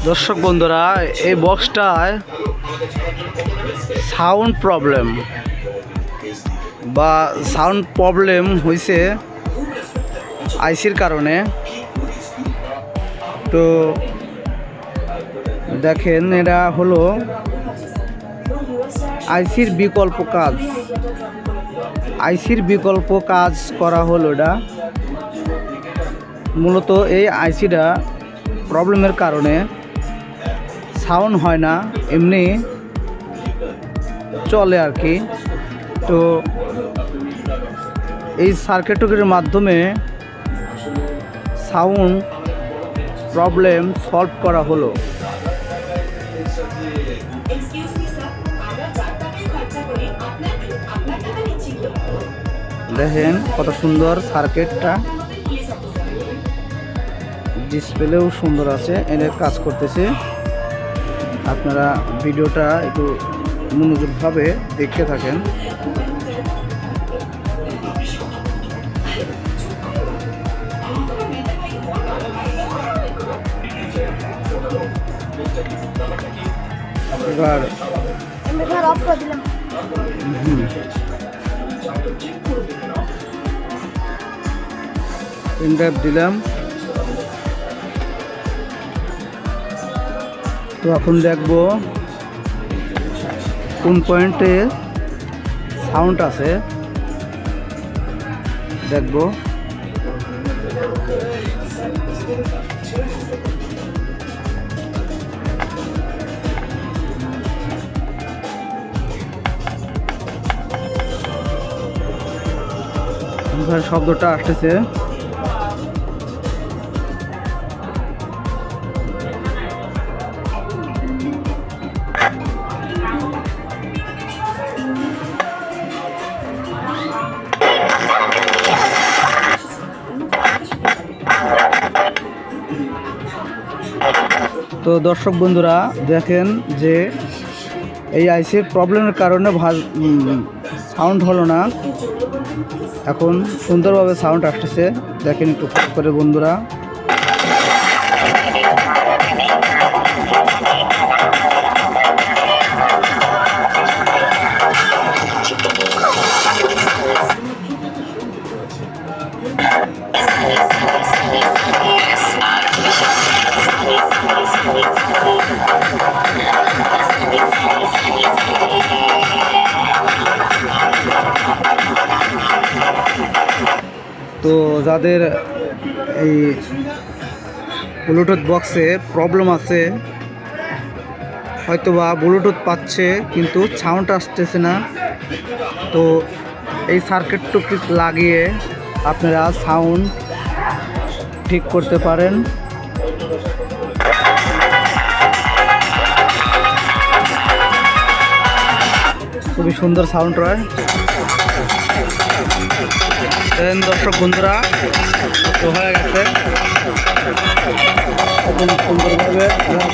দর্শক বন্ধুরা, এই বক্সটায় সাউন্ড প্রবলেম হয়েছে আইসির কারণে। তো দেখেন, এটা হলো আইসির বিকল্প কাজ করা হলো। এটা মূলত এই আইসিটা প্রবলেমের কারণে সাউন্ড হয় না, এমনি চলে আর কি। তো এই সার্কিটের মাধ্যমে সাউন্ড প্রবলেম সলভ করা হলো। দেখেন কত সুন্দর সার্কিটটা, ডিসপ্লেও সুন্দর আছে, এর কাজ করতেছে। আপনারা ভিডিওটা একটু মনোযোগভাবে দেখতে থাকেন। এবার অফ করে দিলাম। ইনড্রাইভ দিলাম। তো এখন দেখবো কোন পয়েন্টে সাউন্ড আছে, দেখবো। শব্দটা আসতেছে। তো দর্শক বন্ধুরা, দেখেন যে এই আইসির প্রবলেমের কারণে সাউন্ড হলো না, এখন সুন্দরভাবে সাউন্ড আসতেছে। দেখেন একটু করে বন্ধুরা। তো যাদের এই ব্লুটুথ বক্সে প্রবলেম আছে, হয়তোবা ব্লুটুথ পাচ্ছে কিন্তু সাউন্ড আসতেছে না, তো এই সার্কিটটুকু লাগিয়ে আপনারা সাউন্ড ঠিক করতে পারেন। খুবই সুন্দর সাউন্ড হয়। দর্শক বন্ধুরা, তো হয়ে গেছে, এখন সুন্দরভাবে আমার